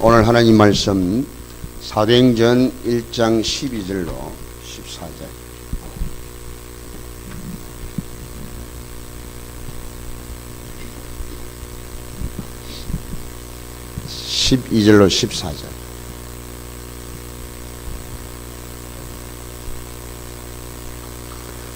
오늘 하나님 말씀 사도행전 1장 12절로 14절. (12절로) 14절.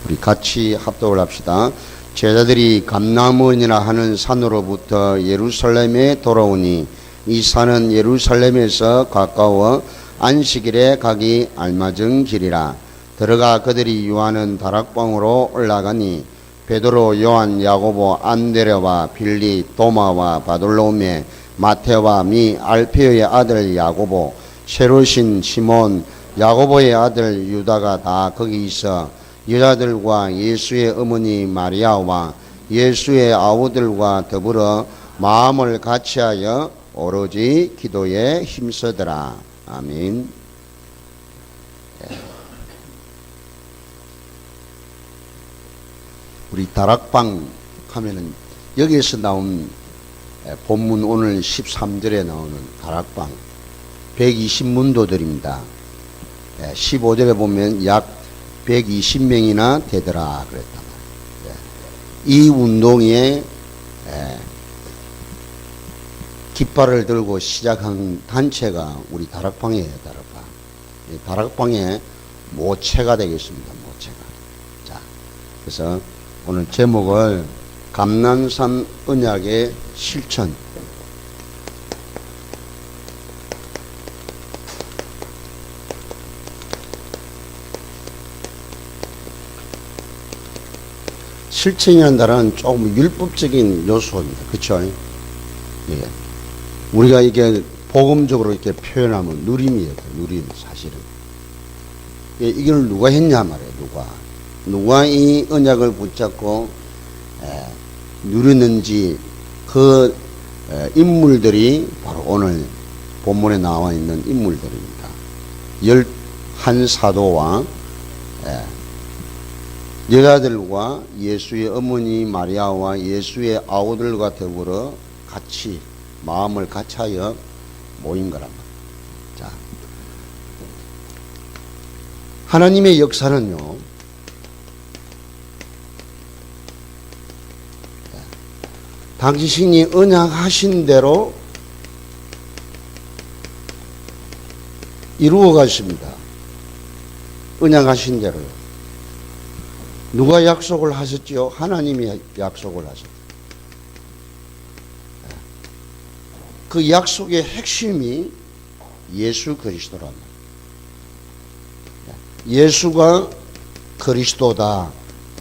우리 같이 합독을 합시다. 제자들이 감람원이라 하는 산으로부터 예루살렘에 돌아오니 이 산은 예루살렘에서 가까워 안식일에 가기 알맞은 길이라. 들어가 그들이 유하는 다락방으로 올라가니 베드로, 요한, 야고보, 안드레와 빌리, 도마와 바돌로메, 마테와 미, 알페오의 아들 야고보, 세로신 시몬, 야고보의 아들 유다가 다 거기 있어 여자들과 예수의 어머니 마리아와 예수의 아우들과 더불어 마음을 같이하여 오로지 기도에 힘쓰더라. 아멘. 우리 다락방 하면은 여기에서 나온 본문 오늘 13절에 나오는 다락방 120문도들입니다. 15절에 보면 약 120명이나 되더라 그랬단 말이에요. 이 운동에 깃발을 들고 시작한 단체가 우리 다락방이에요. 다락방의 모체가 되겠습니다. 모체가. 자, 그래서 오늘 제목을 감람산 언약의 실천. 실천이라는 단어는 조금 율법적인 요소입니다. 그렇죠? 예. 우리가 이게 복음적으로 이렇게 표현하면 누림이에요. 누림, 사실은. 예, 이걸 누가 했냐 말이에요. 누가 이 언약을 붙잡고 누리는지 그 인물들이 바로 오늘 본문에 나와 있는 인물들입니다. 11사도와 여자들과 예수의 어머니 마리아와 예수의 아우들과 더불어 같이 마음을 같이하여 모인 거란 말이에요. 자, 하나님의 역사는요, 당신이 언약하신 대로 이루어 가십니다. 언약하신 대로요. 누가 약속을 하셨지요? 하나님이 약속을 하셨죠. 그 약속의 핵심이 예수 그리스도랍니다. 예수가 그리스도다.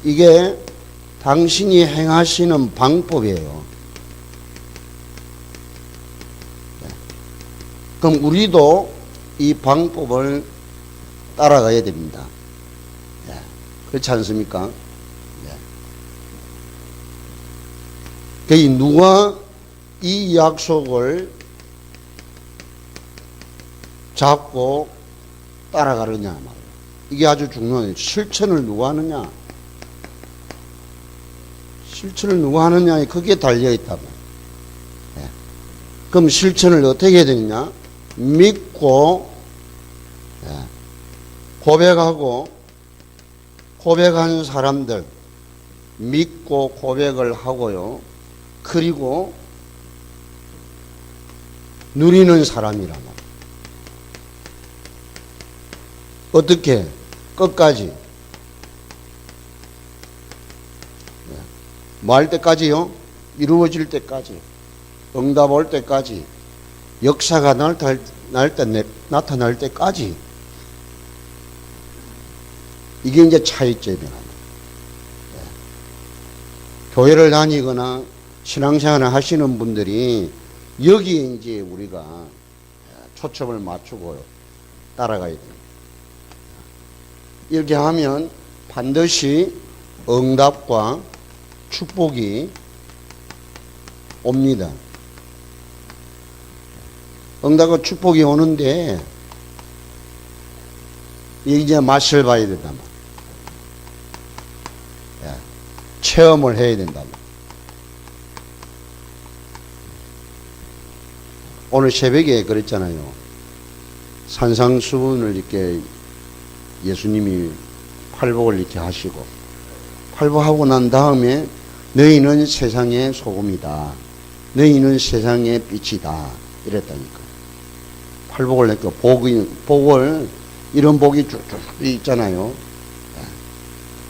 이게 당신이 행하시는 방법이에요. 그럼 우리도 이 방법을 따라가야 됩니다. 그렇지 않습니까? 누가 이 약속을 잡고 따라가느냐 말이에요. 이게 아주 중요해요. 실천을 누가 하느냐? 실천을 누가 하느냐에 그게 달려있다고. 그럼 실천을 어떻게 해야 되느냐? 믿고 고백하고 고백하는 사람들 믿고 고백을 하고요. 그리고 누리는 사람이란 말이에요. 어떻게? 끝까지. 뭐 할 때까지요? 이루어질 때까지. 응답 올 때까지. 역사가 나타날 때까지. 이게 이제 차이점이에요. 교회를 다니거나 신앙생활을 하시는 분들이 여기에 이제 우리가 초점을 맞추고 따라가야 돼요. 이렇게 하면 반드시 응답과 축복이 옵니다. 응답과 축복이 오는데 이제 맛을 봐야 된다. 체험을 해야 된다. 오늘 새벽에 그랬잖아요. 산상수훈을 이렇게 예수님이 팔복을 이렇게 하시고, 팔복하고 난 다음에 너희는 세상의 소금이다. 너희는 세상의 빛이다. 이랬다니까. 팔복을 했고, 복을, 이런 복이 쭉쭉 있잖아요.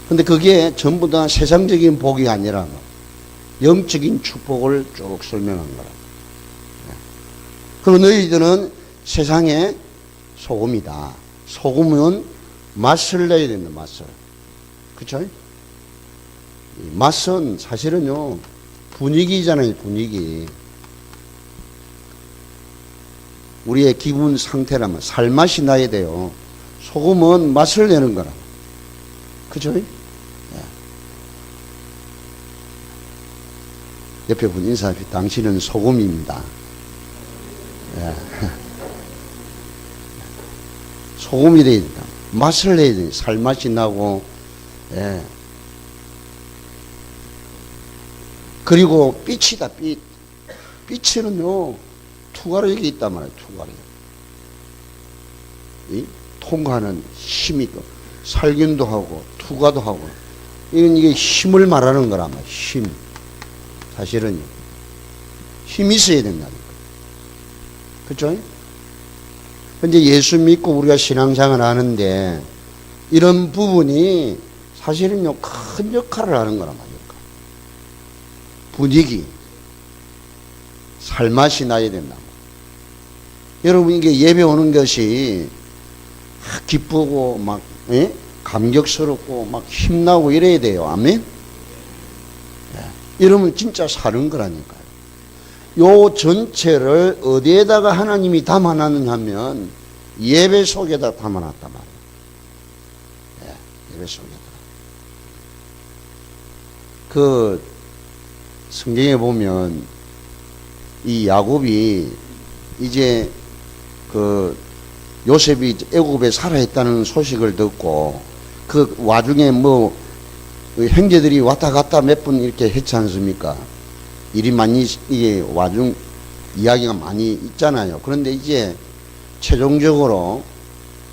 근데 그게 전부 다 세상적인 복이 아니라 영적인 축복을 쭉 설명한 거라. 그리고 너희들은 세상의 소금이다. 소금은 맛을 내야 된다, 맛을. 그쵸? 맛은 사실은요, 분위기잖아요, 분위기. 우리의 기분 상태라면 살맛이 나야 돼요. 소금은 맛을 내는 거라. 그죠? 네. 옆에 분 인사하십시오. 당신은 소금입니다. 네. 소금이 돼야 된다. 맛을 내야 된다. 살맛이 나고, 네. 그리고 빛이다, 빛. 빛에는요, 투과력이 있단 말이에요, 투과력. 이 통과하는 힘이 있고, 살균도 하고, 투과도 하고. 이게 힘을 말하는 거란 말이에요, 힘. 사실은요. 힘이 있어야 된다니까. 그쵸? 근데 예수 믿고 우리가 신앙생활을 하는데, 이런 부분이 사실은요, 큰 역할을 하는 거란 말이에요. 분위기, 살맛이 나야 된다. 여러분, 이게 예배 오는 것이 기쁘고 막 감격스럽고 막 힘나고 이래야 돼요. 아멘? 이러면 진짜 사는 거라니까요. 요 전체를 어디에다가 하나님이 담아놨느냐 하면 예배 속에다 담아놨단 말이에요. 예배 속에다. 성경에 보면 이 야곱이 이제 요셉이 애굽에 살아있다는 소식을 듣고 그 와중에 형제들이 왔다 갔다 몇 번 이렇게 했지 않습니까? 일이 많이, 이게 이야기가 많이 있잖아요. 그런데 이제 최종적으로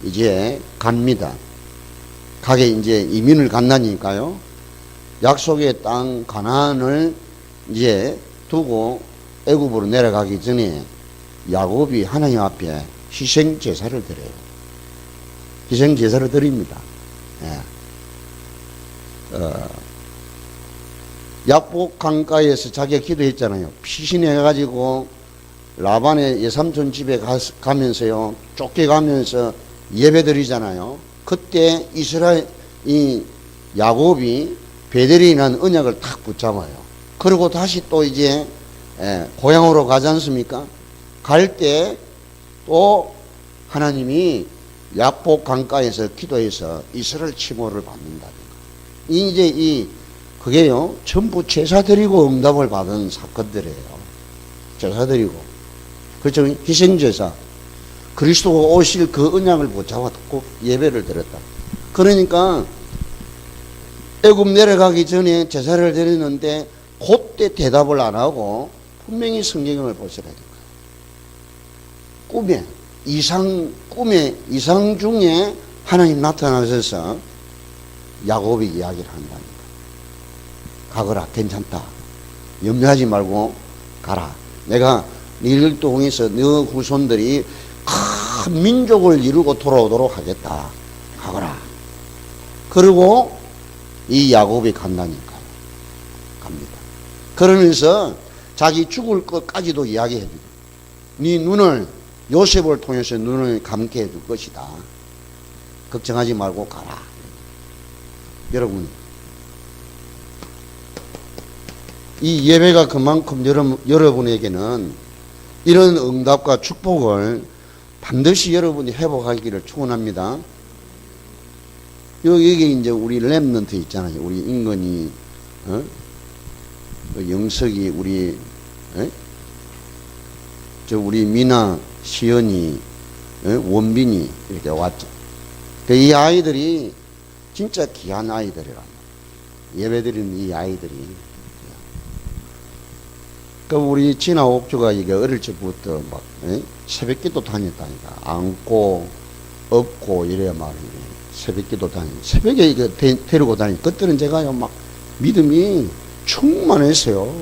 이제 갑니다. 가게 이제 이민을 간다니까요. 약속의 땅 가나안을 이제 두고 애굽으로 내려가기 전에 야곱이 하나님 앞에 희생 제사를 드려요. 희생 제사를 드립니다. 야복 강가에서 자기가 기도했잖아요. 피신해가지고 라반의 예삼촌 집에 가면서요, 쫓겨가면서 예배 드리잖아요. 그때 이 야곱이 베델이 난 언약을 탁 붙잡아요. 그리고 다시 또 이제 고향으로 가지 않습니까? 갈 때 또 하나님이 야복 강가에서 기도해서 이스라엘 침호를 받는다니까. 그게요, 전부 제사 드리고 응답을 받은 사건들이에요. 제사 드리고. 그렇죠? 희생제사. 그리스도가 오실 그 언약을 붙잡았고 예배를 드렸다. 그러니까 애굽 내려가기 전에 제사를 드렸는데 그때 대답을 안 하고 분명히 성경을 보시라. 꿈에 이상 중에 하나님 나타나셔서 야곱이 이야기를 한다니까. 가거라, 괜찮다. 염려하지 말고 가라. 내가 너희를 통해서 너 후손들이 큰 민족을 이루고 돌아오도록 하겠다. 가거라. 그리고 이 야곱이 간다니까요. 갑니다. 그러면서 자기 죽을 것까지도 이야기해줍니다. 네 눈을, 요셉을 통해서 눈을 감게 해줄 것이다. 걱정하지 말고 가라. 여러분, 이 예배가 그만큼 여러분에게는 이런 응답과 축복을 반드시 여러분이 회복하기를 축원합니다. 여기 이제 우리 렘넌트 있잖아요. 우리 인건이, 영석이, 우리 미나, 시연이, 원빈이 이렇게 왔죠. 이 아이들이 진짜 귀한 아이들이란 말이에요. 예배드리는 이 아이들이. 그 우리 진아 옥주가 이게 어릴 적부터 막 새벽기도 다녔다니까. 안고 업고 이래야 말이에요. 새벽기도 다니. 새벽에 이거 데리고 다니. 그때는 제가요 막 믿음이 충만했어요.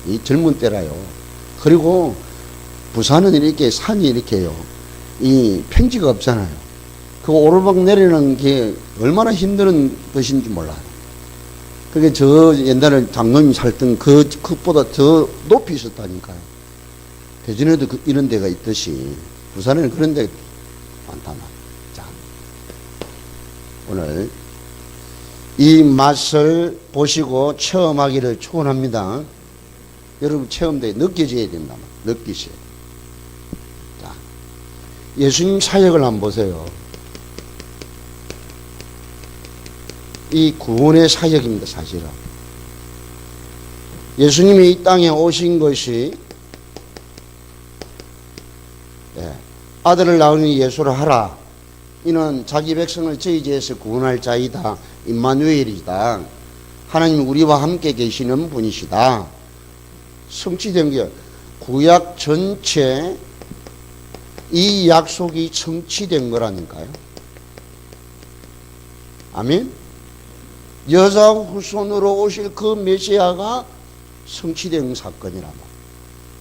이 젊은 때라요. 그리고 부산은 이렇게 산이 이렇게요. 이 평지가 없잖아요. 그 오르막 내리는 게 얼마나 힘든 것인지 몰라요. 그게 저 옛날에 장로님 살던 그보다 더 높이 있었다니까요. 대전에도 이런 데가 있듯이 부산에는 그런 데 많다나. 자, 오늘 이 맛을 보시고 체험하기를 축원합니다. 여러분 체험대 느껴져야 된다. 느끼세요. 자, 예수님 사역을 한번 보세요. 이 구원의 사역입니다. 사실은 예수님이 이 땅에 오신 것이 아들을 낳으니 예수를 하라. 이는 자기 백성을 저희 죄에서 구원할 자이다. 임마누엘이다. 하나님 우리와 함께 계시는 분이시다. 성취된 게 구약 전체 이 약속이 성취된 거라니까요. 아멘. 여자 후손으로 오실 그 메시아가 성취된 사건이란 말이에요.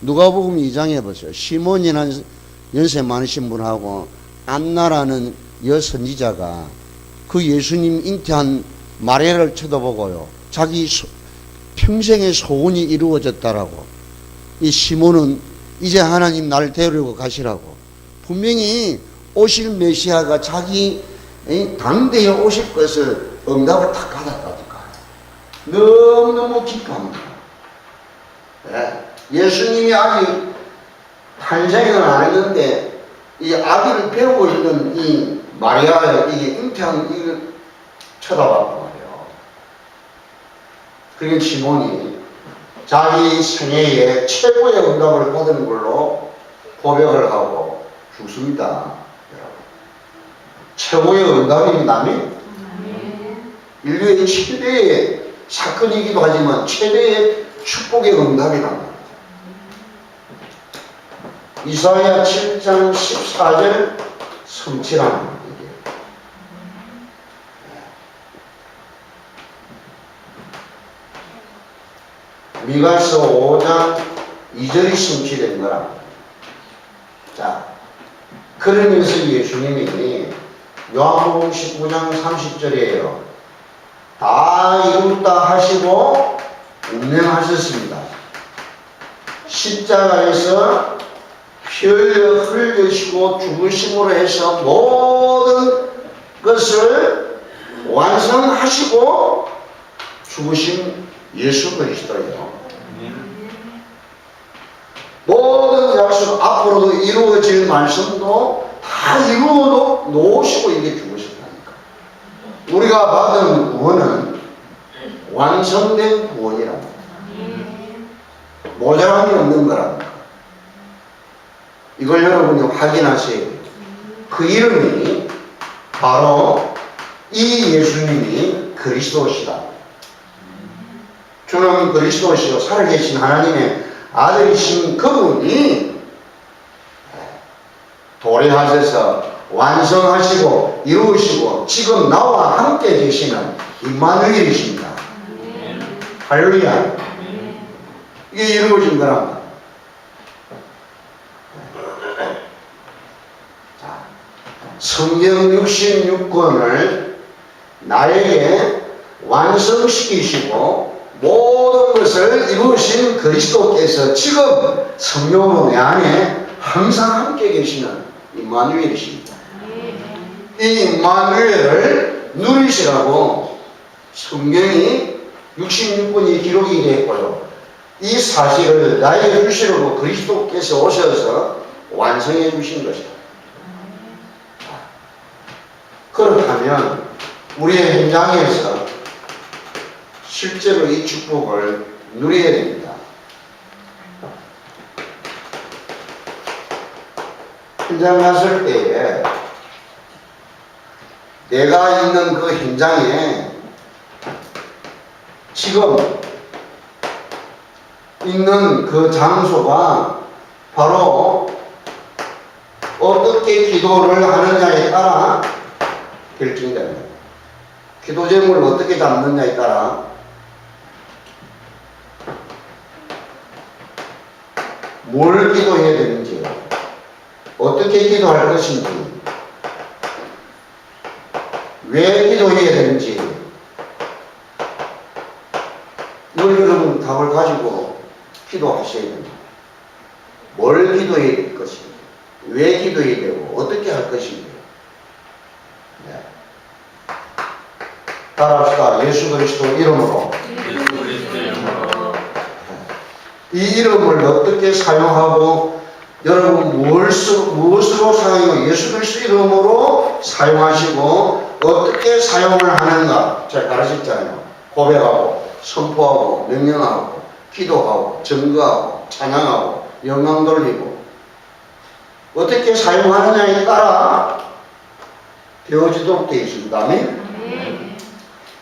누가복음 2장에 보세요. 시몬이라는 연세 많으신 분하고 안나라는 여선지자가 그 예수님 잉태한 마리아를 쳐다보고요. 자기 평생의 소원이 이루어졌다라고. 이 시몬은 이제 하나님 나를 데리고 가시라고. 분명히 오실 메시아가 자기 당대에 오실 것을 응답을 다 받았다니까. 너무너무 기뻐합니다. 예수님이 아직 탄생을 안 했는데 이 아기를 배우고 있는 이 마리아의 이게 잉태한 이걸 쳐다봤단 말이에요. 그러니까 시몬이 자기 생애에 최고의 응답을 받은 걸로 고백을 하고 죽습니다. 최고의 응답이라면 인류의 최대의 사건이기도 하지만 최대의 축복의 응답이랍니다. 이사야 7장 14절 성취라는 얘기예요. 미가서 5장 2절이 성취된 거라. 자, 그러면서 예수님이 요한복음 19장 30절이에요. 다 이루었다 하시고 운명하셨습니다. 십자가에서 피 흘리시고 죽으심으로 해서 모든 것을 완성하시고 죽으신 예수 그리스도예요. 모든 약속 앞으로도 이루어질 말씀도 다 이루어 놓으시고 이게 죽으셨다니까. 우리가 받은 구원은 완성된 구원이랍니다. 모자람이 없는 거랍니다. 이걸 여러분이 확인하셔야 돼요. 그 이름이 바로 이 예수님이 그리스도시다. 주는 그리스도시요 살아계신 하나님의 아들이신 그분이 도래하셔서 완성하시고 이루시고 지금 나와 함께 계시는 임마누엘이십니다. 할렐루야. 이게 이루어진 거랍니다. 자, 성경 66권을 나에게 완성시키시고 모든 것을 이루신 그리스도께서 지금 성령으로 내 안에 항상 함께 계시는 임마누엘이십니다. 이 임마누엘을 누리시라고 성경이 66권이 기록이 되어 있고요. 이 사실을 나에게 주시려고 그리스도께서 오셔서 완성해 주신 것이다. 그렇다면 우리의 현장에서 실제로 이 축복을 누려야 됩니다. 현장 갔을 때에 내가 있는 그 현장에 지금 있는 그 장소가 바로 어떻게 기도를 하느냐에 따라 결정됩니다. 기도 제목을 어떻게 잡느냐에 따라 뭘 기도해야 되는지, 어떻게 기도할 것인지, 왜 기도해야 되는지, 이걸 여러분 답을 가지고 기도하셔야 됩니다. 뭘 기도해야 될 것인지, 왜 기도해야 되고, 어떻게 할 것인지. 네. 따라합시다. 예수 그리스도 이름으로. 이 이름을 어떻게 사용하고, 여러분 무엇으로 사용하고, 예수 그리스도 이름으로 사용하시고 어떻게 사용을 하는가 제가 가르쳤잖아요. 고백하고 선포하고 명령하고 기도하고 증거하고 찬양하고 영광 돌리고 어떻게 사용하느냐에 따라 되어지도록 되어 있습니다. 아멘.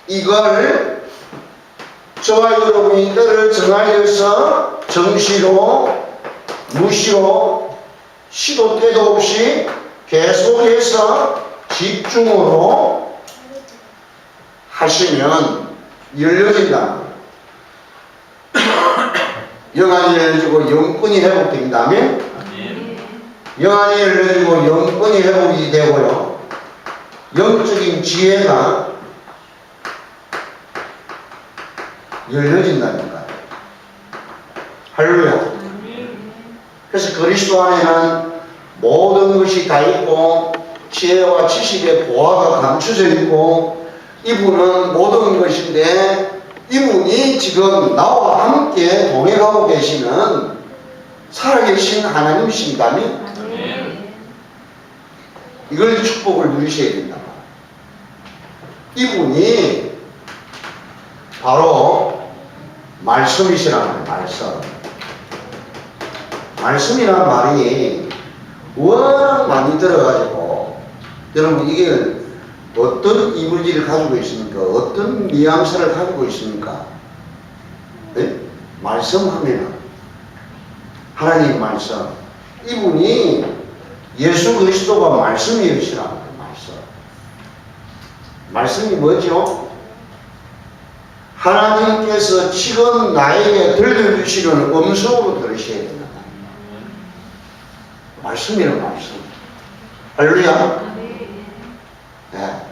이걸 저와 여러분이 때를 정하여서 정시로 무시로 시도 때도 없이 계속해서 집중으로 하시면 열려진다. 영안이 열려지고 영권이 회복된다면 영안이 열려지고 영권이 회복이 되고요. 영적인 지혜가 열려진다니까요. 할렐루야. 그래서 그리스도 안에는 모든 것이 다 있고 지혜와 지식의 보화가 감춰져 있고 이분은 모든 것인데 이분이 지금 나와 함께 동행하고 계시는 살아계신 하나님이신다면 이걸 축복을 누리셔야 된다. 이분이 바로 말씀이시라는 말씀. 말씀이란 말이 워낙 많이 들어가지고 여러분 이게 어떤 이물질을 가지고 있습니까? 어떤 뉘앙스를 가지고 있습니까? 네? 말씀하면 하나님 말씀. 이분이 예수 그리스도가 말씀이시라는 말씀. 말씀이 뭐죠? 하나님께서 지금 나에게 들려주시는 음성으로 들으셔야 된다. 말씀이란 말씀. 할렐루야. 네.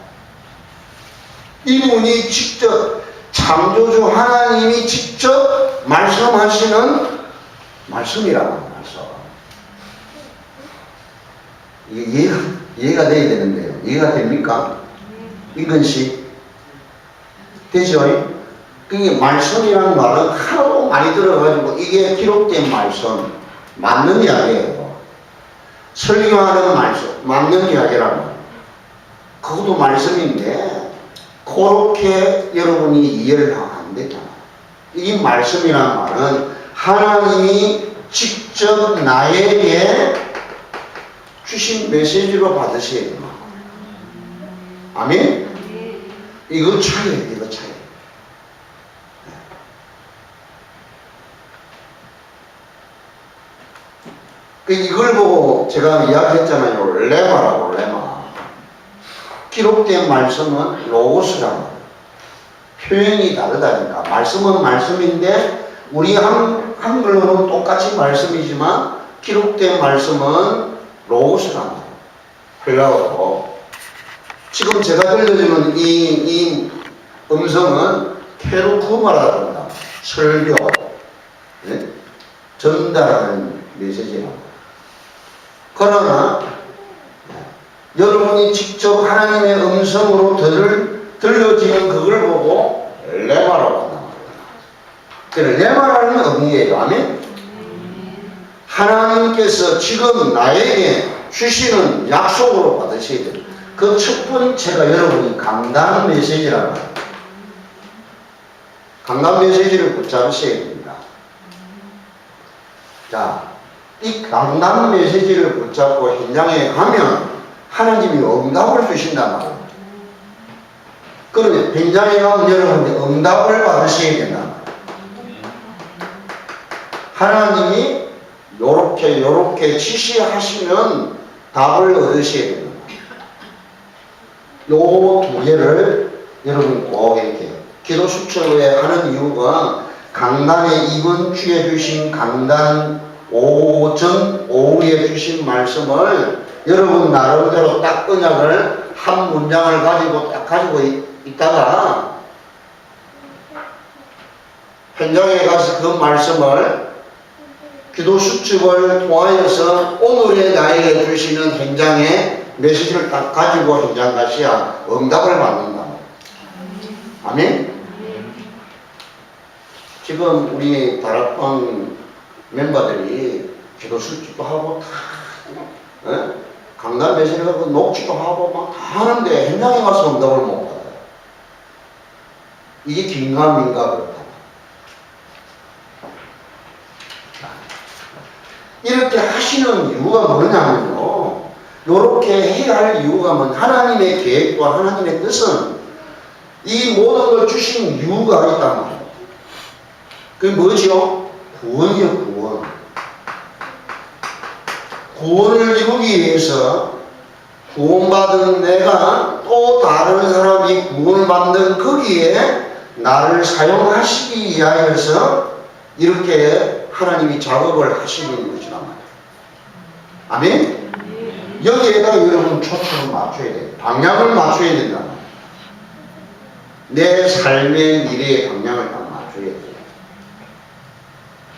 이분이 직접 창조주 하나님이 직접 말씀하시는 말씀이라는 말씀. 이게 이해가 돼야 되는데요. 이해가 됩니까? 인근씨 되죠? 그게 말씀이라는 말은 하도 많이 들어가지고 이게 기록된 말씀 맞는 이야기예요. 설교하는 말씀 맞는 이야기란 말. 그것도 말씀인데 그렇게 여러분이 이해를 하면 안 되잖아. 이 말씀이란 말은 하나님이 직접 나에게 주신 메시지로 받으셔야 됩니다. 아멘? 이거 차이예요. 이거 차이. 이걸 보고 제가 이야기했잖아요. 레마라고 레마. 기록된 말씀은 로고스라고. 표현이 다르다니까. 말씀은 말씀인데 우리 한글로는 똑같이 말씀이지만 기록된 말씀은 로고스라고. 헬라어로. 지금 제가 들려주는 이 음성은 케루크마라고 합니다. 설교. 네? 전달하는 메시지라고. 그러나 여러분이 직접 하나님의 음성으로 들려지는 그걸 보고 레마라고 한다. 레마라는 의미예요. 아멘? 하나님께서 지금 나에게 주시는 약속으로 받으셔야 돼요. 그 첫 번째가 여러분이 강단 메시지라고 해요. 강단 메시지를 붙잡으셔야 됩니다. 자, 이 강단 메시지를 붙잡고 현장에 가면 하나님이 응답을 주신단 말이에요. 그러면 현장에 가면 여러분이 응답을 받으셔야 된단 말이에요. 하나님이 요렇게 지시하시면 답을 얻으셔야 됩니다. 요 두 개를 여러분 꼭 이렇게 기도 수첩에 하는 이유가 강단에 이번 주에 주신 강단 오후에 주신 말씀을 여러분 나름대로 딱 언약을 한 문장을 가지고 딱 가지고 있다가 현장에 가서 그 말씀을 기도 수첩을 통하여서 오늘의 나에게 주시는 현장의 메시지를 딱 가지고 현장 가셔야 응답을 받는다. 아멘? 지금 우리 다락방 멤버들이 기도 수첩도 하고 다 강단 메시지를 하고 녹취도 하고 막 다 하는데 현장에 가서 응답을 못 받아요. 이게 긴가민가 그렇다. 이렇게 하시는 이유가 뭐냐면요, 이렇게 해야 할 이유가 뭐 하나님의 계획과 하나님의 뜻은 이 모든 걸 주신 이유가 있단 말이에요. 그게 뭐죠? 구원이요, 구원. 구원을 이루기 위해서 구원받은 내가 또 다른 사람이 구원받는 거기에 나를 사용하시기 위하여서 이렇게 하나님이 작업을 하시는 것이란 말이에요. 아멘? 여기에다 여러분 초점을 맞춰야 돼요. 방향을 맞춰야 된단 말이에요. 내 삶의 미래의 방향을 딱 맞춰야 돼요.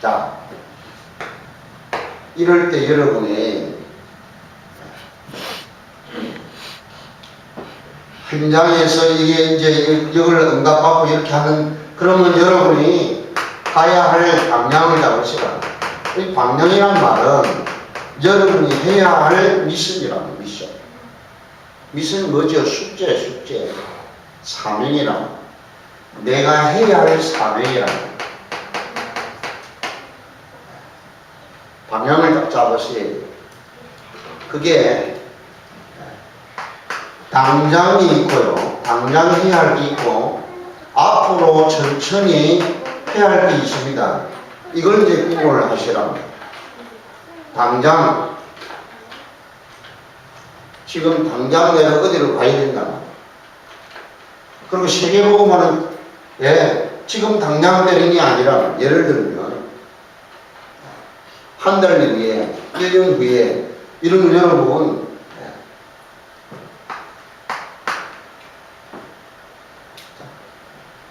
자, 이럴 때 여러분의 현장에서 이게 이제 이걸 응답받고 이렇게 하는, 그러면 여러분이 가야 할 방향을 잡으시라. 이 방향이란 말은 여러분이 해야 할 미션이라는 미션. 미션이 뭐죠? 숙제. 사명이라는, 내가 해야 할 사명이라는 방향을 딱 잡으셔야 돼요. 그게 당장이 있고요. 당장 해야 할 게 있고 앞으로 천천히 해야 할 게 있습니다. 이걸 이제 구분을 하시라고. 당장, 지금 당장 내가 어디로 가야 된다. 그리고 세계복음화는 지금 당장 되는 게 아니라, 예를 들면 한 달 뒤에, 1년 후에, 이런 여러분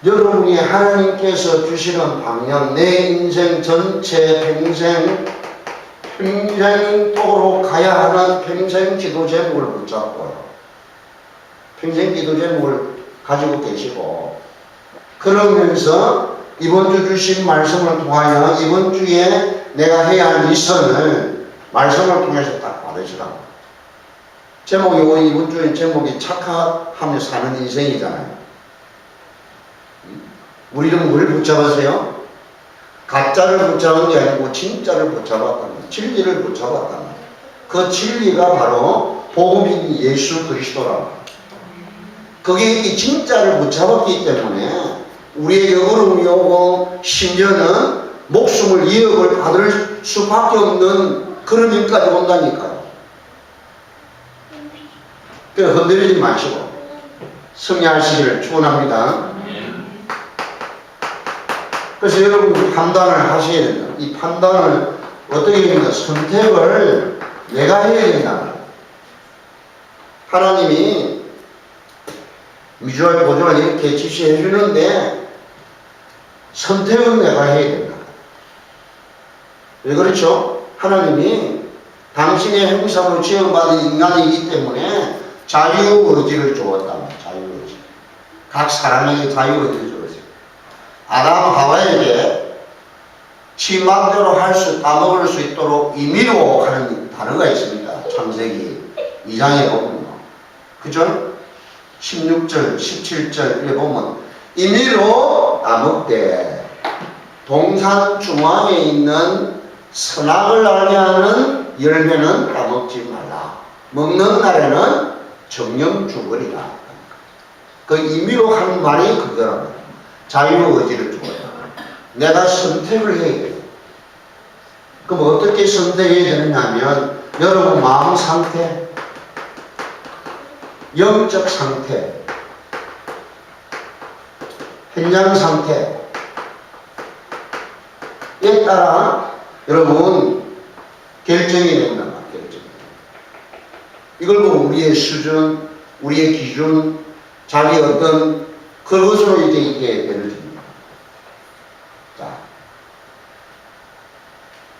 여러분이 하나님께서 주시는 방향, 내 인생 전체 평생토록 가야 하는 평생 기도 제목을 붙잡고요. 평생 기도 제목을 가지고 계시고, 그러면서 이번 주 주신 말씀을 통하여 이번 주에 내가 해야 할 미션을 말씀을 통해서 딱 받으시라고. 제목이, 이번 주에 제목이 착하하며 사는 인생이잖아요. 우리는 뭘 붙잡으세요? 가짜를 붙잡은 게 아니고 진짜를 붙잡았단 말이에요. 진리를 붙잡았단 말이에요. 그 진리가 바로 복음인 예수 그리스도라고. 그게 이 진짜를 붙잡았기 때문에 우리의 어려움이 오고 심지어는 목숨을 위협을 받을 수밖에 없는 그런 일까지 온다니까요. 그래서 흔들리지 마시고 승리하시기를 축원합니다. 그래서 여러분 판단을 하셔야 된다. 이 판단을 어떻게 합니까? 선택을 내가 해야 된다. 하나님이 미주알 보조를 이렇게 지시해 주는데 선택은 내가 해야 된다. 왜 그렇죠? 하나님이 당신의 형상으로 지어받은 인간이기 때문에 자유의지를 주었다. 자유의지. 각 사람에게 자유의지를 주었어요. 아담 하와에게 지 마음대로 따먹을 수 있도록 임의로 하는 단어가 있습니다. 창세기 2장에 보면요. 그죠? 16절, 17절에 보면 임의로 따먹되 동산 중앙에 있는 선악을 알게 하는 열매는 따먹지 말라. 먹는 날에는 정령 죽으리라. 그 임의로 하는 말이 그거랍니다. 자유의지를 주어요. 내가 선택을 해야 돼요. 그럼 어떻게 선택해야 되느냐면 여러분 마음 상태, 영적 상태, 현장 상태에 따라 여러분 결정이 된단 말이에요. 결정. 이걸 보고 우리의 수준, 우리의 기준, 자기 어떤 그것으로 이게 되어집니다. 자,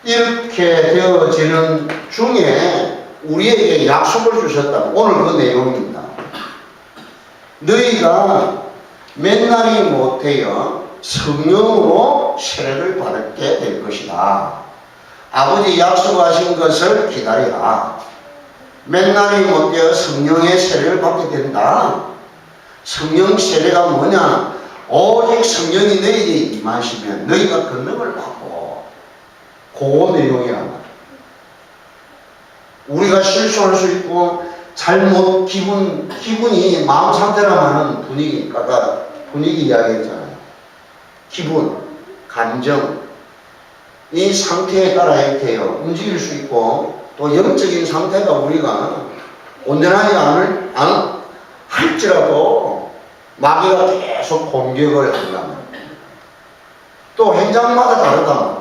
이렇게 되어지는 중에 우리에게 약속을 주셨다면 오늘 그 내용입니다. 너희가 맨날이 못해요. 성령으로 세례를 받게 될 것이다. 아버지 약속하신 것을 기다리라. 맨날이 못되어 성령의 세례를 받게 된다. 성령 세례가 뭐냐? 오직 성령이 너희에게 임하시면 너희가 권능을 받고, 그 내용이란 말이야. 우리가 실수할 수 있고 잘못 기분이 마음 상태라는 분위기, 아까 분위기 이야기했잖아요. 기분, 감정, 이 상태에 따라 이렇게요 움직일 수 있고, 또 영적인 상태가 우리가 온전하지 할지라도 마귀가 계속 공격을 한다면 또 현장마다 다르다.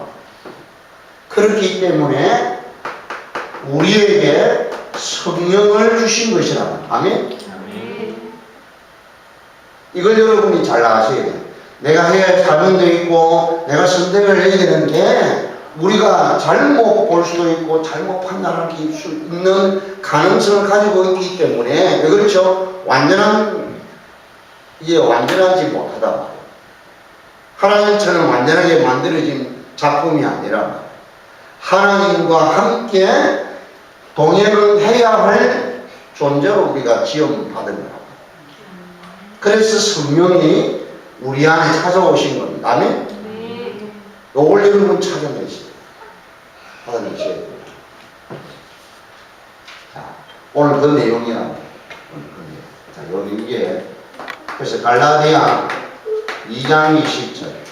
그렇기 때문에 우리에게 성령을 주신 것이라. 아멘? 이걸 여러분이 잘 아셔야 돼요. 내가 해야 할 사명도 있고 내가 선택을 해야 되는데 우리가 잘못 볼 수도 있고 잘못 판단할 수 있는 가능성을 가지고 있기 때문에, 그렇죠? 이게 완전하지 못하다. 하나님처럼 완전하게 만들어진 작품이 아니라 하나님과 함께 동행을 해야 할 존재로 우리가 지음받은 거라고. 그래서 성령이 우리 안에 찾아오신 겁니다. 아멘? 요걸 여러분 찾아내셔야 돼요. 자, 오늘 그 내용이야. 자, 여기 이게, 그래서 갈라디아 2장 20절.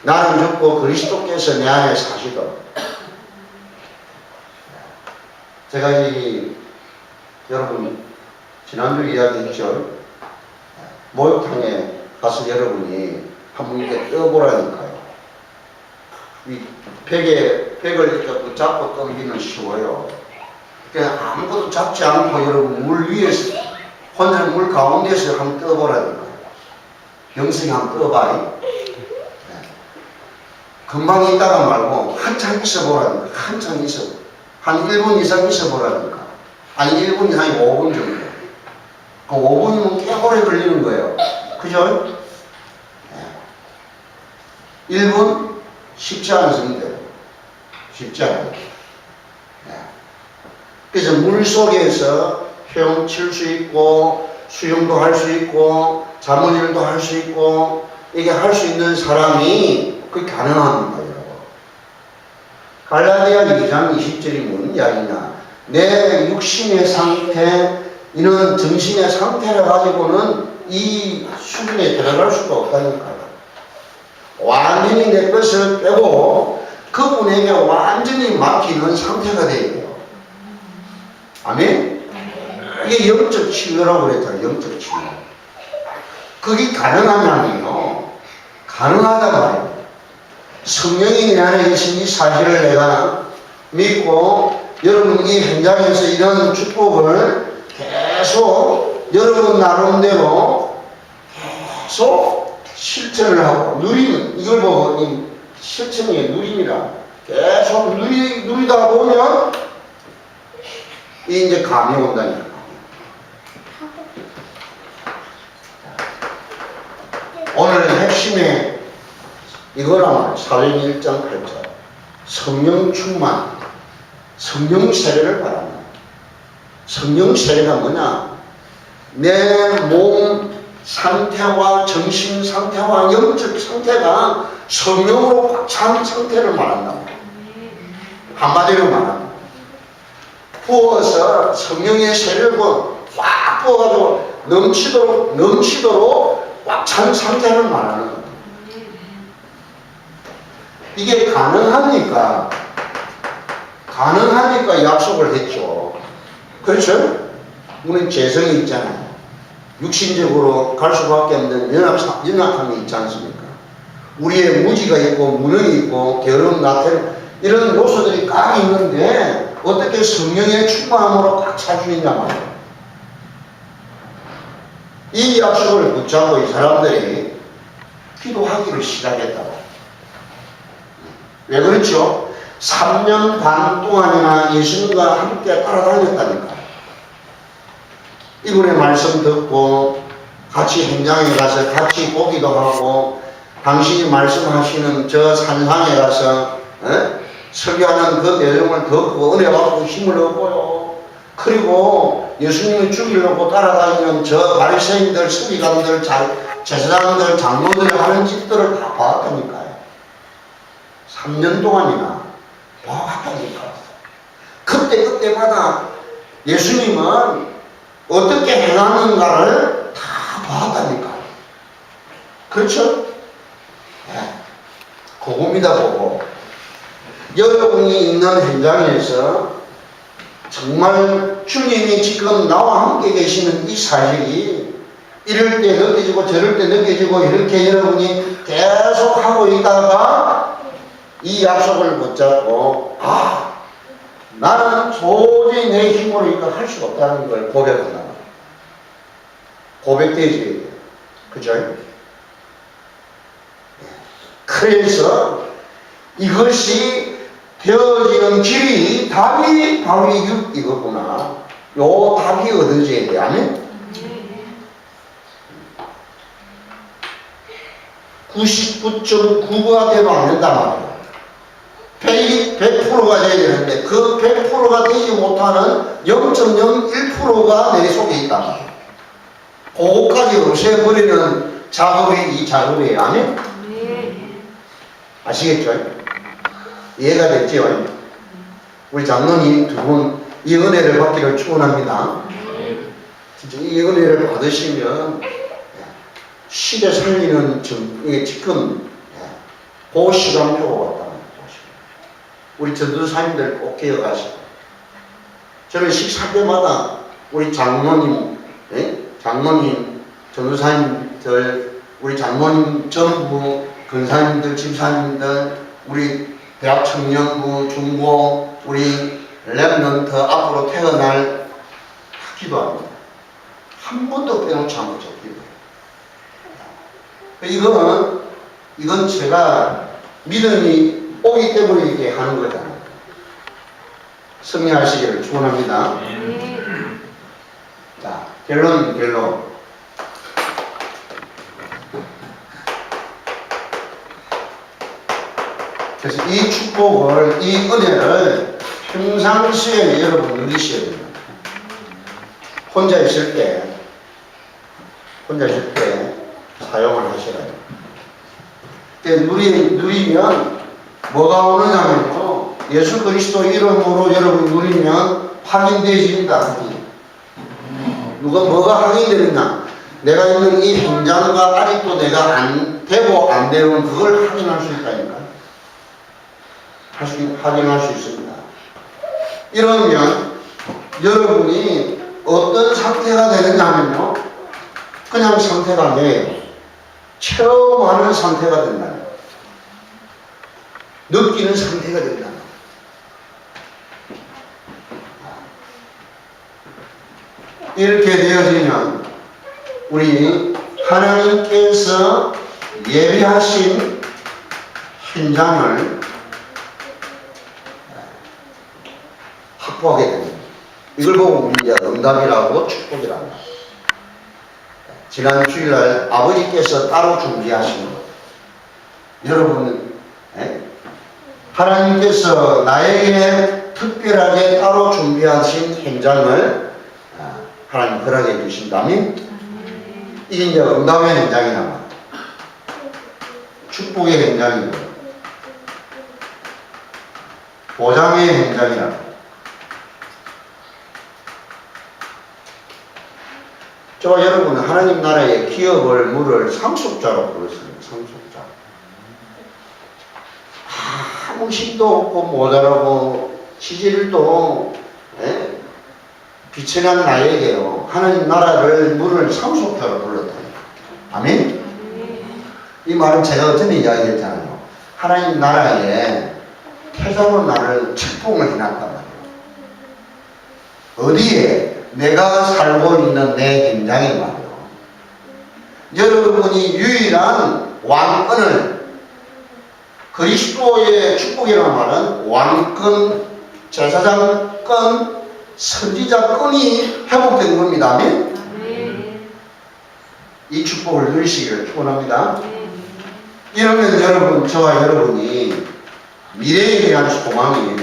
나는 죽고 그리스도께서 내 안에 사시도록. 제가 여러분 지난주 이야기했죠. 목욕탕에 가서 여러분이 한번 이렇게 떠보라니까요. 이 벽을 이렇게 잡고 떠기는 쉬워요. 그냥 아무것도 잡지 않고 여러분 물 위에서, 혼자 물 가운데서 한번 떠보라니까요. 영성이 한번 떠봐요. 금방 있다가 말고 한참 있어 보라니까. 한참 있어. 한 1분 이상 있어 보라니까. 아니 1분 이상이 5분 정도. 그 5분이면 꽤 오래 걸리는 거예요. 그죠? 1분 쉽지 않습니다. 쉽지 않아요. 그래서 물 속에서 헤엄칠 수 있고 수영도 할 수 있고 자문일도 할 수 있고 이게 할 수 있는 사람이 그게 가능한 거예요. 갈라디아 2장 20절이 무슨 이야기냐? 내 육신의 상태, 이는 정신의 상태를 가지고는 이 수준에 들어갈 수가 없다니까요. 완전히 내 것을 빼고 그분에게 완전히 맡기는 상태가 돼야 돼요. 아멘? 이게 영적 치유라고 그랬잖아요. 영적 치유. 그게 가능하냐면요, 가능하단 말이에요. 성령이 내 안에 계신 이 사실을 내가 믿고 여러분 이 현장에서 이런 축복을 계속 여러분 나름대로 계속 실천을 하고 누리는, 이걸 보고 이 실천의 누림이라 계속 누리다 보면 이제 감이 온다니까. 오늘 핵심에 이거란 사도행 1장 8절 성령 충만, 성령 세례를 바란다. 성령 세례가 뭐냐? 내 몸 상태와 정신 상태와 영적 상태가 성령으로 꽉 찬 상태를 말한다. 한마디로 말합니다. 부어서 성령의 세례를 꽉 부어가지고 넘치도록 꽉 찬 상태를 말하는 겁니다. 이게 가능하니까 약속을 했죠. 그렇죠? 우리는 재성이 있잖아요. 육신적으로 갈 수밖에 없는 연약함이 있지 않습니까? 우리의 무지가 있고 무능이 있고 게으름, 나태름 이런 요소들이 꽉 있는데 어떻게 성령의 충만함으로 꽉 차 수 있냐 말이에요. 이 약속을 붙잡고 이 사람들이 기도하기를 시작했다고. 왜 그렇죠? 3년 반 동안이나 예수님과 함께 따라다녔다니까. 이분의 말씀 듣고 같이 현장에 가서 같이 보기도 하고 당신이 말씀하시는 저 산상에 가서 설교하는 그 내용을 듣고 은혜 받고 힘을 얻고요. 그리고 예수님을 죽이려고 따라다니는 저 바리새인들, 서기관들, 제사장들, 장로들이 하는 짓들을 다 봤다니까요. 3년 동안이나 봐왔다니까. 그때마다 예수님은 어떻게 행하는가를 다 봤다니까. 그렇죠? 네. 그겁니다, 보고. 여러분이 있는 현장에서 정말 주님이 지금 나와 함께 계시는 이 사실이 이럴 때 느껴지고 저럴 때 느껴지고 이렇게 여러분이 계속 하고 있다가 이 약속을 붙잡고 나는 도저히 내 힘으로 이거 할 수가 없다는 걸 고백한다. 고백되어져야 돼요. 그죠? 그래서 이것이 되어지는 길이 답이 바로 이거구나. 요 답이 얻어져야 돼. 아멘? 99.9가 되면 안 된단 말이에요. 100%가 돼야 되는데 그 100%가 되지 못하는 0.01%가 내 속에 있단 말이에요. 그거까지 없애버리는 작업이 이 작업이에요. 아멘? 아시겠죠? 이해가 됐죠? 우리 장로님 두 분 이 은혜를 받기를 축원합니다. 진짜 이 은혜를 받으시면 시대 살리는 지금 그 시간표가 왔다. 우리 전도사님들 꼭 기억하시고. 저는 식사 때마다 우리 장로님, 전도사님들, 우리 장로님 전부, 근사님들, 집사님들, 우리 대학 청년부, 중고, 우리 랩런트 앞으로 태어날 기도합니다. 한 번도 빼놓지 않고 저 기도해요. 이건 제가 믿음이 오기 때문에 이렇게 하는 거잖아요. 승리하시기를 축원합니다. 자, 결론. 그래서 이 축복을, 이 은혜를 평상시에 여러분 누리셔야 됩니다. 혼자 있을 때 사용을 하셔야 돼요. 누리면 뭐가 오느냐면요. 예수 그리스도 이름으로 여러분 누리면 확인되어집니다. 뭐가 확인되느냐? 내가 있는 이 현장과 아직도 내가 안 되고 안 되는 그걸 확인할 수 있다니까. 확인할 수 있습니다. 이러면 여러분이 어떤 상태가 되느냐면요. 그냥 상태가 아니에요. 체험하는 상태가 된다. 느끼는 상태가 된다. 이렇게 되어지면 우리 하나님께서 예비하신 현장을 확보하게 됩니다. 이걸 보고 이제 응답이라고 축복이라고. 지난 주일날 아버지께서 따로 준비하신 것. 여러분, 하나님께서 나에게 특별하게 따로 준비하신 현장을 하나님 허락해 주신다면 이게 이제 응답의 현장이란 말이에요. 축복의 현장이고 보장의 현장이라고. 저 여러분 하나님 나라의 기업을 물을 상속자로 부르습니다. 상속자. 음식도 없고 모자라고 치질도 비천한 나에게요 하나님 나라를 물을 상속표로 불렀다니까. 아멘? 이 말은 제가 전에 이야기했잖아요. 하나님 나라에 태자로 나를 책봉을 해놨단 말이에요. 어디에? 내가 살고 있는 내 현장에 말이에요. 여러분이 유일한 왕권을, 그리스도의 축복이라는 말은 왕권, 제사장권, 선지자권이 회복된 겁니다. 아멘? 이 축복을 누리시기를 축원합니다. 이러면 여러분, 저와 여러분이 미래에 대한 소망이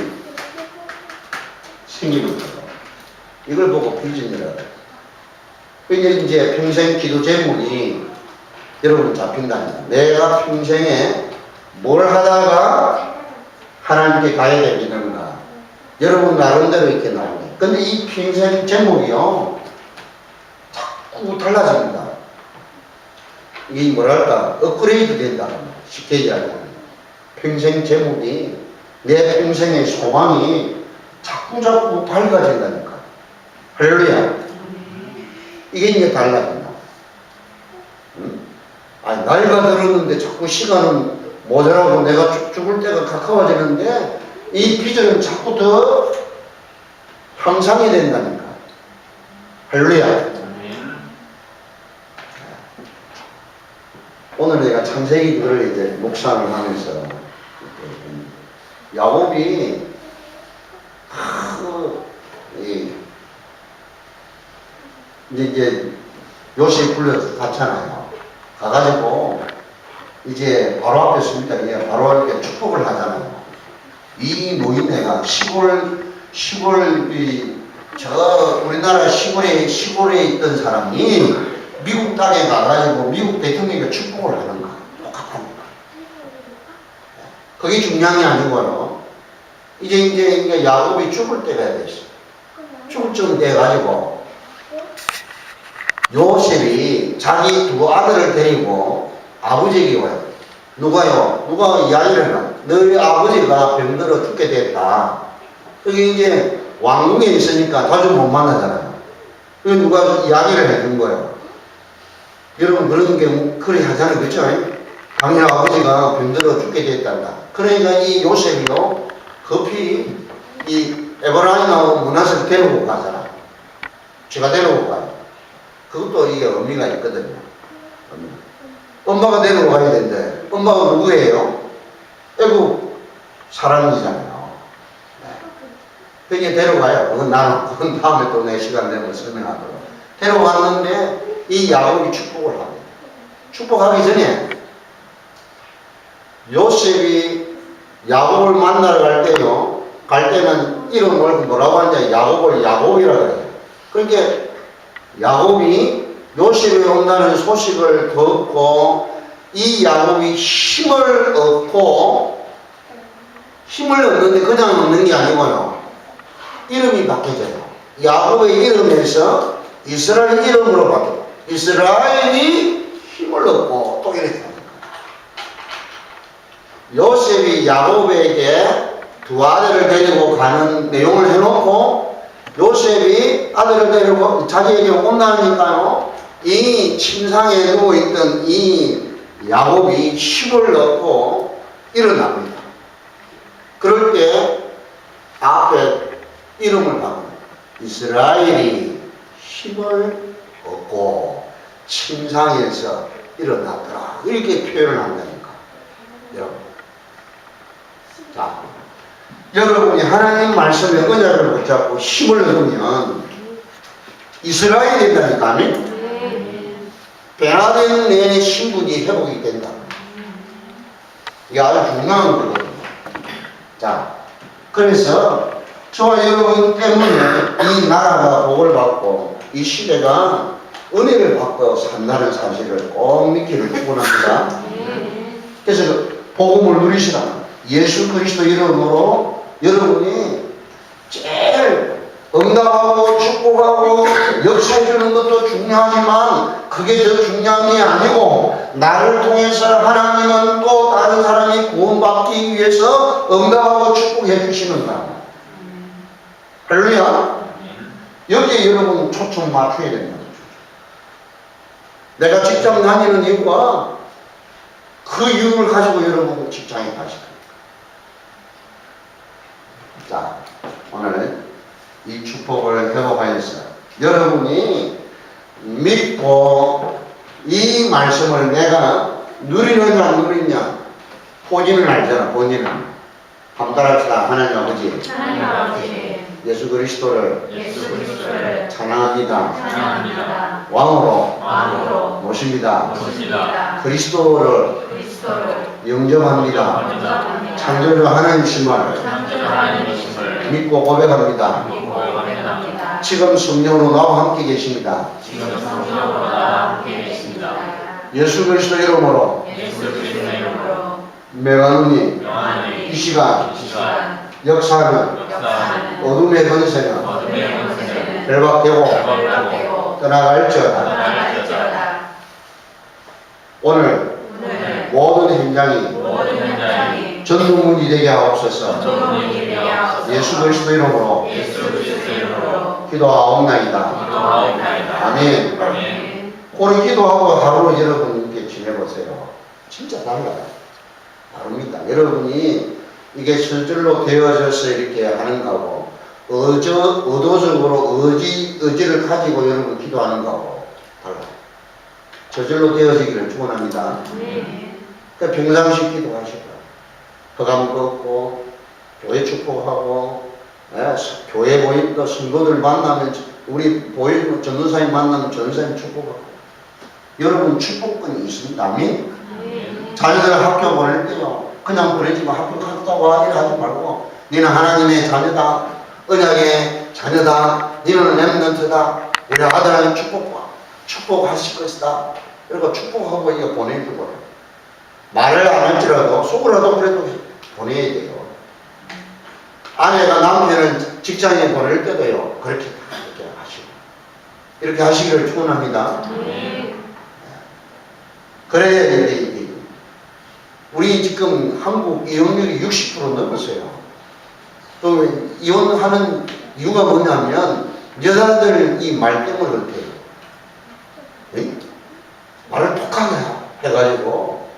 생기는 거예요. 이걸 보고 비전이라고 해요. 그러니까 이제 평생 기도 제목이 여러분 잡힌다니까. 내가 평생에 뭘 하다가 하나님께 가야 되는가. 여러분 나름대로 이렇게 나오네. 근데 이 평생 제목이요, 자꾸 달라집니다. 이게 뭐랄까, 업그레이드 된다. 쉽게 얘기하면. 평생 제목이, 내 평생의 소망이 자꾸 밝아진다니까. 할렐루야. 이게 이제 달라진다. 응? 아니, 나이가 들었는데 자꾸 시간은 모자라고 내가 죽을 때가 가까워지는데 이 비전은 자꾸 더 향상이 된다니까. 할렐루야. 오늘 내가 창세기 글을 이제 묵상을 하면서 야곱이 이제 요셉이 불려서 갔잖아요. 가가지고 이제 바로 앞에 서니까 바로 이렇게 축복을 하잖아요. 이 노인네가 저 우리나라 시골에 있던 사람이 미국 땅에 가가지고 미국 대통령에게 축복을 하는 거야. 똑같합니다. 그게 중요한 게 아니고요. 이제 야곱이 죽을 때가 됐어. 죽을 쯤 돼가지고 요셉이 자기 두 아들을 데리고 아버지에게 와요. 누가 이야기를 해요. 너희 아버지가 병들어 죽게 됐다. 그게 이제 왕궁에 있으니까 자주 못 만나잖아요. 그래서 누가 이야기를 해준 거예요. 여러분 그런 경우 그래 하잖아요. 그렇죠? 당신 아버지가 병들어 죽게 됐단다. 그러니까 이 요셉이요 급히 이 에브라임하고 문하세를 데리고 가잖아. 제가 데리고 가요. 그것도 이게 의미가 있거든요. 엄마가 데리고 가야 되는데 엄마가 누구예요? 애국 사람이잖아요. 그게 데려가요. 그건 다음에 또 내 시간 되면 설명하도록. 데려갔는데 이 야곱이 축복을 합니다. 축복하기 전에 요셉이 야곱을 만나러 갈 때는 이름을 뭐라고 하는지 야곱을 야곱이라 그래요. 그러니까 야곱이 요셉이 온다는 소식을 듣고 이 야곱이 힘을 얻는데 그냥 얻는 게 아니고요. 이름이 바뀌어져요. 야곱의 이름에서 이스라엘 이름으로 바뀌어요. 이스라엘이 힘을 얻고 또 이렇게 합니다. 요셉이 야곱에게 두 아들을 데리고 가는 내용을 해놓고 요셉이 아들을 데리고 자기에게 온다니까요. 이 침상에 누워있던 이 야곱이 힘을 얻고 일어납니다. 그럴 때 앞에 이름을 바꿉니다. 이스라엘이 힘을 얻고 침상에서 일어났더라. 이렇게 표현을 한다니까. 여러분. 자, 여러분이 하나님 말씀의 은혜를 붙잡고 힘을 얻으면 이스라엘이 된다니까. 아멘? 변화된 내 신분이 회복이 된다. 이게 아주 중요한 거거든요. 자, 그래서 저와 여러분 때문에 이 나라가 복을 받고 이 시대가 은혜를 받고 산다는 사실을 꼭 믿기를 축원합니다. 그래서 복음을 누리시라. 예수 그리스도 이름으로 여러분이 제일 응답하고 축복하고 역사해주는 것도 중요하지만 그게 더 중요한 게 아니고 나를 통해서 하나님은 또 다른 사람이 구원받기 위해서 응답하고 축복해 주시는가. 할렐루야. 여기에 여러분 초점 맞춰야 됩니다. 내가 직장 다니는 이유가 그 이유를 가지고 여러분 직장에 가실 겁니다. 자, 오늘 이 축복을 회복하여서 여러분이 믿고 이 말씀을 내가 누리느냐 안 누리느냐 본인은 알잖아. 본인은 한번 따라합시다. 하나님 아버지, 하나님 아버지, 예수 그리스도를 예수 그리스도를 찬양합니다. 찬양합니다. 왕으로 모십니다. 모십니다. 그리스도를 그리스도를 영접합니다. 영접합니다. 창조주 하나님이심을 창조주 하나님이심을 믿고 고백합니다. 믿고 고백합니다. 지금 성령으로 나와 함께 계십니다. 지금 성령으로 나와 함께 계십니다. 예수 그리스도 이름으로 예수 그리스도 이름으로 명하노니 명하노니 이 시간 이 시간 역사는 역사는 어둠의 권세는 어둠의 권세는 결박되고 결박되고 떠나갈지어다. 떠나갈지어다. 오늘 오늘 모든 현장이 모든 현장이 전도문이 되게 하옵소서. 전도문이 되게 하옵소서. 예수 그리스도 이름으로 예수 그리스도 이름으로 기도하옵나이다. 기도하옵나이다. 아멘. 아멘. 오늘 기도하고 하루 여러분 이렇게 지내보세요. 진짜 달라요. 다릅니다. 여러분이 이게 실질로 되어져서 이렇게 하는 거고 의도적으로 의지를 가지고 여러분 기도하는 거고 달라요. 저절로 되어지기를 축원합니다. 그러니까 평상시 기도하시고 허감 걷고 교회 축복하고 교회 모임도 성도들 만나면 우리 보일 전도사님 만나면 전도사님 축복하고 여러분 축복권이 있습니다. 아멘. 자녀들 학교 보낼 때요 그냥 보내지 마. 학교 갔다 와 이래 하지 말고 너는 하나님의 자녀다. 언약의 자녀다. 너는 렘넌트다. 우리 아들아는 축복하실 것이다. 그리고 축복하고 이거 보내주고 말을 안 할지라도 속으로도 그래도 보내야 돼요. 아내가 남편을 직장에 보낼 때도요 그렇게 하시고 이렇게 하시기를 축원합니다. 그래야 되는데 우리 지금 한국 이혼율이 60% 넘었어요. 또 이혼하는 이유가 뭐냐면 여자들 이 말 때문에 그렇대요. 말을 독하게 해가지고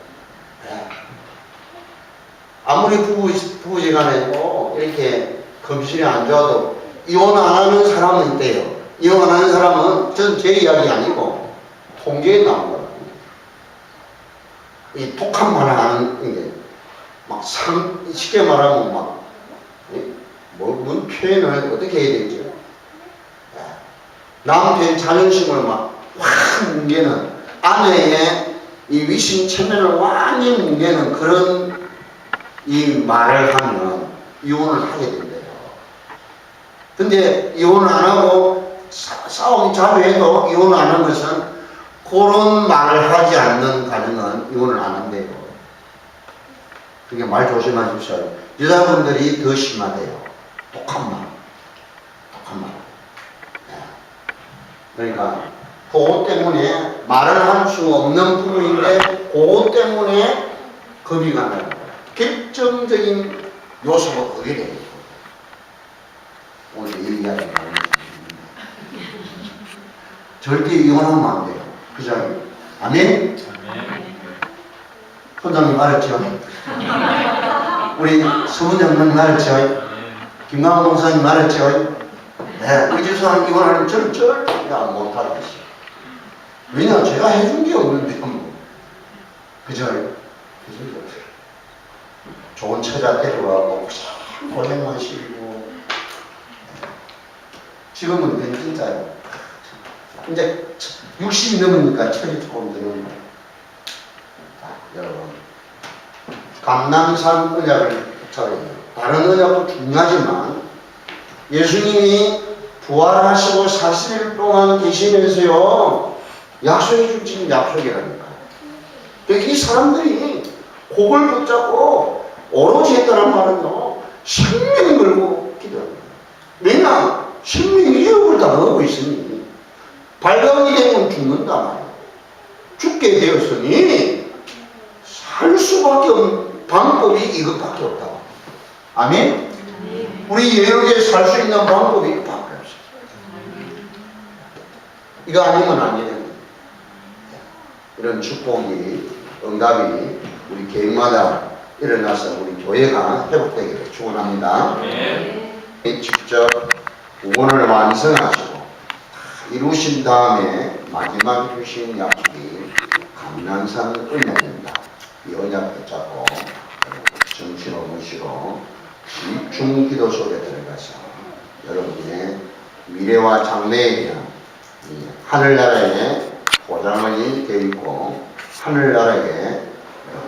아무리 부부지간에 이렇게 금실이 안 좋아도 이혼 안 하는 사람은 있대요. 이혼 안 하는 사람은 전 제 이야기 아니고 통계에 나온 거예요. 이 독한 말을 하는 게 막 쉽게 말하면 막 뭔 표현을 어떻게 해야 되죠? 남편 자존심을 막 확 뭉개는 아내의 이 위신 체면을 완전히 뭉개는 그런 이 말을 하면 이혼을 하게 된대요. 근데 이혼을 안 하고 싸움이 자주 해도 이혼을 안 하는 것은 그런 말을 하지 않는 가정은 이혼을 안 한대요. 그게 말 조심하십시오. 여자분들이 더 심하대요. 독한 말. 그러니까 그것 때문에 말을 할 수 없는 부분인데 그것 때문에 겁이 가는 거예요. 결정적인 요소가 그게 돼요. 오늘 이 이야기 절대 이혼하면 안 돼요. 그죠? 아멘? 선장님 알았죠? 우리 서문장님 알았죠? 김강호 목사님 알았죠? 네, 우리 집사람 이혼하면 절대 못하겠어요. 왜냐? 제가 해준 게 없는데 뭐. 그죠? 좋은 처자 데려가고 고생만 시키고 지금은 진짜요. 이제 60이 넘으니까 철이 조금 드는 거예요. 여러분 감남산 언약을 붙잡아요. 다른 언약도 중요하지만 예수님이 부활하시고 40일 동안 계시면서요 약속해 준 지금 약속이라니까. 이 사람들이 곡을 붙잡고 오로지 했다는 말은요 생명을 걸고 기도합니다. 왜냐? 생명이 위협을 당하고 있으니 발각이 되면 죽는다 말이에요. 죽게 되었으니 살 수밖에 없는 방법이 이것밖에 없다고. 아멘? 우리 여기에 살 수 있는 방법이 이것밖에 없어요. 이거 아니면 안 되는 거예요. 이런 축복이, 응답이 우리 개인마다 일어나서 우리 교회가 회복되기를 축원합니다. 직접 구원을 완성하시고 이루신 다음에 마지막 주신 약속이 감난산 은혜입니다. 이 언약 붙잡고 정신을 무시고 집중 기도 속에 들어가서 여러분의 미래와 장래에 대한 이 하늘나라의 보장을 일깨 있고 하늘나라에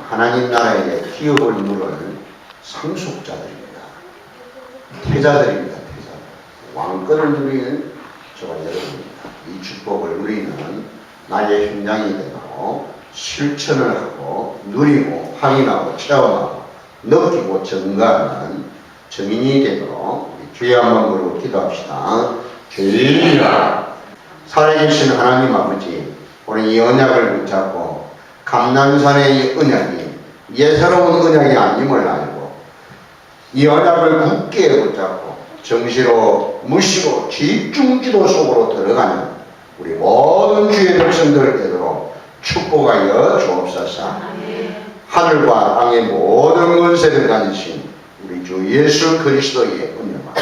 하나님 나라의 기업을 물을 상속자들입니다. 태자들입니다. 태자. 왕권을 누리는 저와 여러분입니다. 이 축복을 누리는 나의 현장이 되고 실천을 하고 누리고 확인하고 체험하고 느끼고 증가하는 증인이 되도록 주여 한번 부르고 기도합시다. 주여, 살아계신 하나님 아버지, 오늘 이 언약을 붙잡고 감난산의 이 언약이 예사로운 언약이 아님을 알고 이 언약을 굳게 붙잡고 정시로 무시고 집중기도 속으로 들어가는 우리 모든 주의 백성들 되도록 축복하여 주옵소서. 하늘과 땅의 모든 권세를 가지신 우리 주 예수 그리스도의 은혜와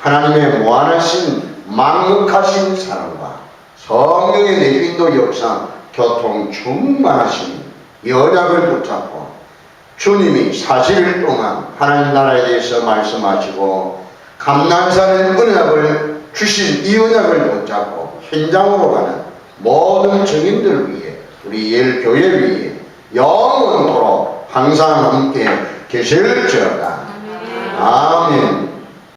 하나님의 무한하신 망극하신 사랑과 성령의 내주인도 역사 교통 충만하신 이 언약을 붙잡고 주님이 40일 동안 하나님 나라에 대해서 말씀하시고 감난산의 언약을 주신 이 언약을 붙잡고 현장으로 가는 모든 증인들 위해 우리 예일교회 위해 영원토록 항상 함께 계실지어다. 아멘.